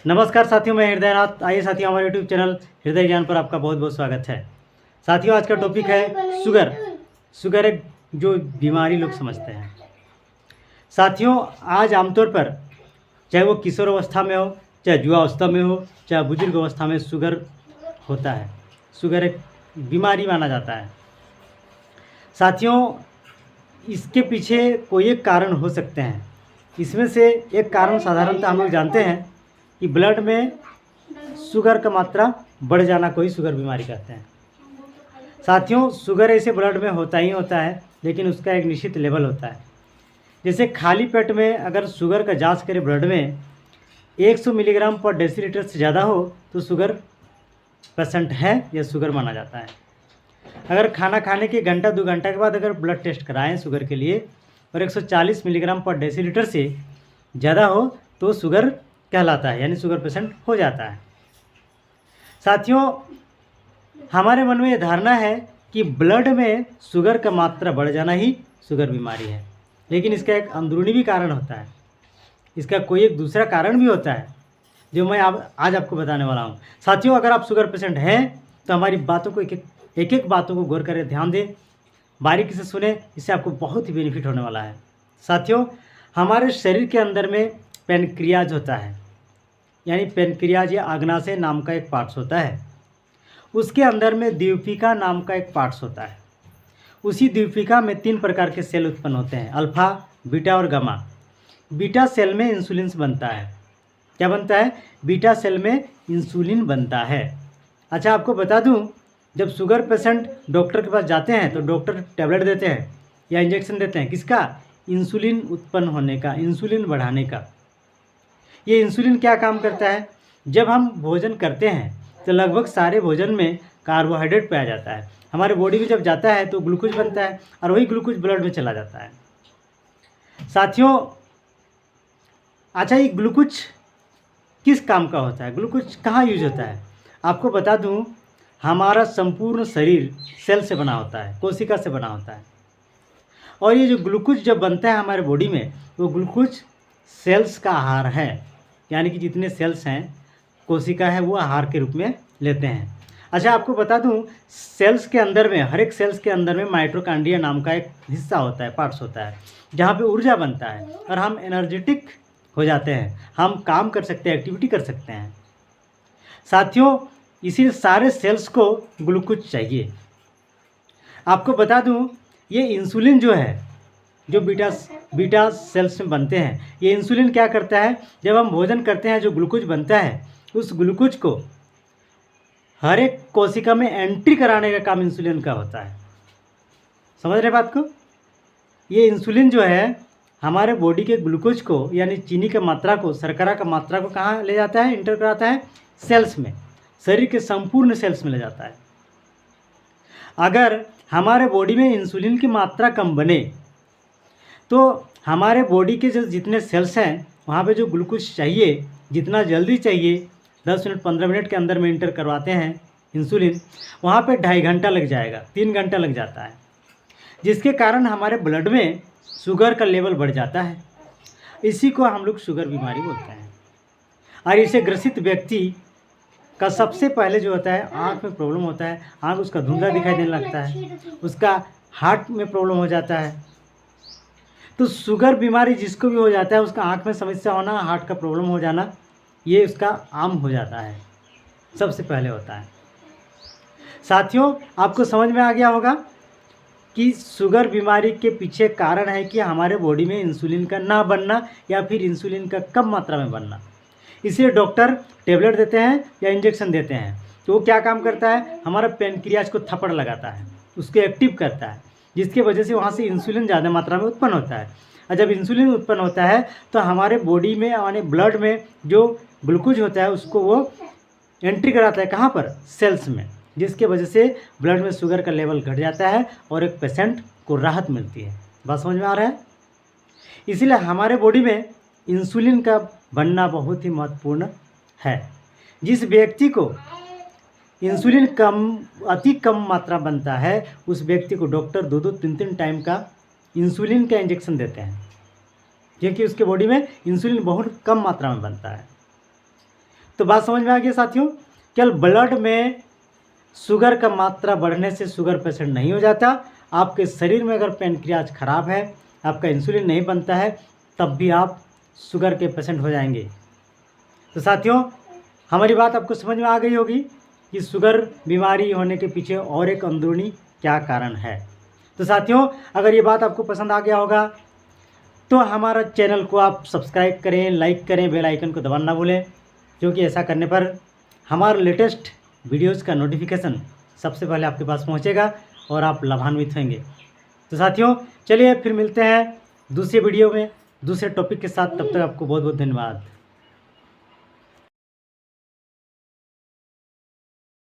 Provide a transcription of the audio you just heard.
नमस्कार साथियों, मैं हृदयनाथ। आइए साथियों, हमारे यूट्यूब चैनल हृदय ज्ञान पर आपका बहुत बहुत स्वागत है। साथियों, आज का टॉपिक है शुगर। शुगर एक जो बीमारी लोग समझते हैं। साथियों, आज आमतौर पर चाहे वो किशोर अवस्था में हो, चाहे युवावस्था में हो, चाहे बुजुर्ग अवस्था में शुगर होता है। शुगर एक बीमारी माना जाता है। साथियों, इसके पीछे कोई एक कारण हो सकते हैं। इसमें से एक कारण साधारणतः हम लोग जानते हैं कि ब्लड में शुगर का मात्रा बढ़ जाना को ही शुगर बीमारी कहते हैं। साथियों, शुगर ऐसे ब्लड में होता ही होता है, लेकिन उसका एक निश्चित लेवल होता है। जैसे खाली पेट में अगर शुगर का जांच करें ब्लड में 100 मिलीग्राम पर डेसीलीटर से ज़्यादा हो तो शुगर पेशेंट है या शुगर माना जाता है। अगर खाना खाने के घंटा 2 घंटा के बाद अगर ब्लड टेस्ट कराएं शुगर के लिए और 140 मिलीग्राम पर डेसीलीटर से ज़्यादा हो तो शुगर कहलाता है, यानी शुगर पेशेंट हो जाता है। साथियों, हमारे मन में ये धारणा है कि ब्लड में शुगर का मात्रा बढ़ जाना ही शुगर बीमारी है, लेकिन इसका एक अंदरूनी भी कारण होता है। इसका कोई एक दूसरा कारण भी होता है जो मैं आज आपको बताने वाला हूँ। साथियों, अगर आप शुगर पेशेंट हैं तो हमारी बातों को एक एक बातों को गौर करें, ध्यान दें, बारीकी से सुने, इससे आपको बहुत ही बेनिफिट होने वाला है। साथियों, हमारे शरीर के अंदर में पेनक्रियाज होता है, यानी पेनक्रियाज या अग्नाशय नाम का एक पार्ट्स होता है। उसके अंदर में द्वीपिका नाम का एक पार्ट्स होता है। उसी द्वीपिका में 3 प्रकार के सेल उत्पन्न होते हैं, अल्फा, बीटा और गामा। बीटा सेल में इंसुलिन बनता है। क्या बनता है? बीटा सेल में इंसुलिन बनता है। अच्छा, आपको बता दूं, जब शुगर पेशेंट डॉक्टर के पास जाते हैं तो डॉक्टर टैबलेट देते हैं या इंजेक्शन देते हैं, किसका? इंसुलिन उत्पन्न होने का, इंसुलिन बढ़ाने का। ये इंसुलिन क्या काम करता है? जब हम भोजन करते हैं तो लगभग सारे भोजन में कार्बोहाइड्रेट पाया जाता है। हमारे बॉडी में जब जाता है तो ग्लूकोज बनता है और वही ग्लूकोज ब्लड में चला जाता है। साथियों, अच्छा, ये ग्लूकोज किस काम का होता है? ग्लूकोज कहाँ यूज होता है? आपको बता दूं, हमारा संपूर्ण शरीर सेल से बना होता है, कोशिका से बना होता है। और ये जो ग्लूकोज जब बनता है हमारे बॉडी में, वो ग्लूकोज सेल्स का आहार है, यानी कि जितने सेल्स हैं, कोशिका है, वो आहार के रूप में लेते हैं। अच्छा, आपको बता दूं, सेल्स के अंदर में, हर एक सेल्स के अंदर में माइटोकॉन्ड्रिया नाम का एक हिस्सा होता है, पार्ट्स होता है, जहाँ पे ऊर्जा बनता है और हम एनर्जेटिक हो जाते हैं, हम काम कर सकते हैं, एक्टिविटी कर सकते हैं। साथियों, इसी सारे सेल्स को ग्लूकोज चाहिए। आपको बता दूं, ये इंसुलिन जो है, जो बीटा सेल्स में बनते हैं, ये इंसुलिन क्या करता है? जब हम भोजन करते हैं, जो ग्लूकोज बनता है, उस ग्लूकोज को हर एक कोशिका में एंट्री कराने का काम इंसुलिन का होता है। समझ रहे बात को? ये इंसुलिन जो है हमारे बॉडी के ग्लूकोज को, यानी चीनी की मात्रा को, शर्करा का मात्रा को कहाँ ले जाता है? इंटर कराता है सेल्स में, शरीर के संपूर्ण सेल्स में ले जाता है। अगर हमारे बॉडी में इंसुलिन की मात्रा कम बने तो हमारे बॉडी के जो जितने सेल्स हैं, वहाँ पे जो ग्लूकोज चाहिए, जितना जल्दी चाहिए, 10 मिनट 15 मिनट के अंदर में इंटर करवाते हैं इंसुलिन, वहाँ पे 2.5 घंटा लग जाएगा, 3 घंटा लग जाता है, जिसके कारण हमारे ब्लड में शुगर का लेवल बढ़ जाता है। इसी को हम लोग शुगर बीमारी बोलते हैं। और इसे ग्रसित व्यक्ति का सबसे पहले जो होता है, आँख में प्रॉब्लम होता है, आँख उसका धुंधला दिखाई देने लगता है, उसका हार्ट में प्रॉब्लम हो जाता है। तो शुगर बीमारी जिसको भी हो जाता है, उसका आँख में समस्या होना, हार्ट का प्रॉब्लम हो जाना, ये उसका आम हो जाता है, सबसे पहले होता है। साथियों, आपको समझ में आ गया होगा कि शुगर बीमारी के पीछे कारण है कि हमारे बॉडी में इंसुलिन का ना बनना या फिर इंसुलिन का कम मात्रा में बनना। इसलिए डॉक्टर टेबलेट देते हैं या इंजेक्शन देते हैं, तो वो क्या काम करता है? हमारा पेनक्रियाज को थप्पड़ लगाता है, उसको एक्टिव करता है, जिसकी वजह से वहाँ से इंसुलिन ज़्यादा मात्रा में उत्पन्न होता है। और जब इंसुलिन उत्पन्न होता है तो हमारे बॉडी में, यानी ब्लड में जो ग्लूकोज होता है, उसको वो एंट्री कराता है, कहाँ पर? सेल्स में, जिसके वजह से ब्लड में शुगर का लेवल घट जाता है और एक पेशेंट को राहत मिलती है। बात समझ में आ रहा है? इसीलिए हमारे बॉडी में इंसुलिन का बनना बहुत ही महत्वपूर्ण है। जिस व्यक्ति को इंसुलिन अति कम मात्रा बनता है, उस व्यक्ति को डॉक्टर 2-2, 3-3 टाइम का इंसुलिन का इंजेक्शन देते हैं, क्योंकि उसके बॉडी में इंसुलिन बहुत कम मात्रा में बनता है। तो बात समझ में आ गई साथियों। केवल ब्लड में शुगर का मात्रा बढ़ने से शुगर पेशेंट नहीं हो जाता। आपके शरीर में अगर पैनक्रियाज खराब है, आपका इंसुलिन नहीं बनता है, तब भी आप शुगर के पेशेंट हो जाएंगे। तो साथियों, हमारी बात आपको समझ में आ गई होगी कि शुगर बीमारी होने के पीछे और एक अंदरूनी क्या कारण है। तो साथियों, अगर ये बात आपको पसंद आ गया होगा तो हमारा चैनल को आप सब्सक्राइब करें, लाइक करें, बेल आइकन को दबाना ना भूलें, क्योंकि ऐसा करने पर हमारे लेटेस्ट वीडियोज़ का नोटिफिकेशन सबसे पहले आपके पास पहुंचेगा और आप लाभान्वित होंगे। तो साथियों, चलिए फिर मिलते हैं दूसरे वीडियो में दूसरे टॉपिक के साथ। तब तक आपको बहुत बहुत धन्यवाद।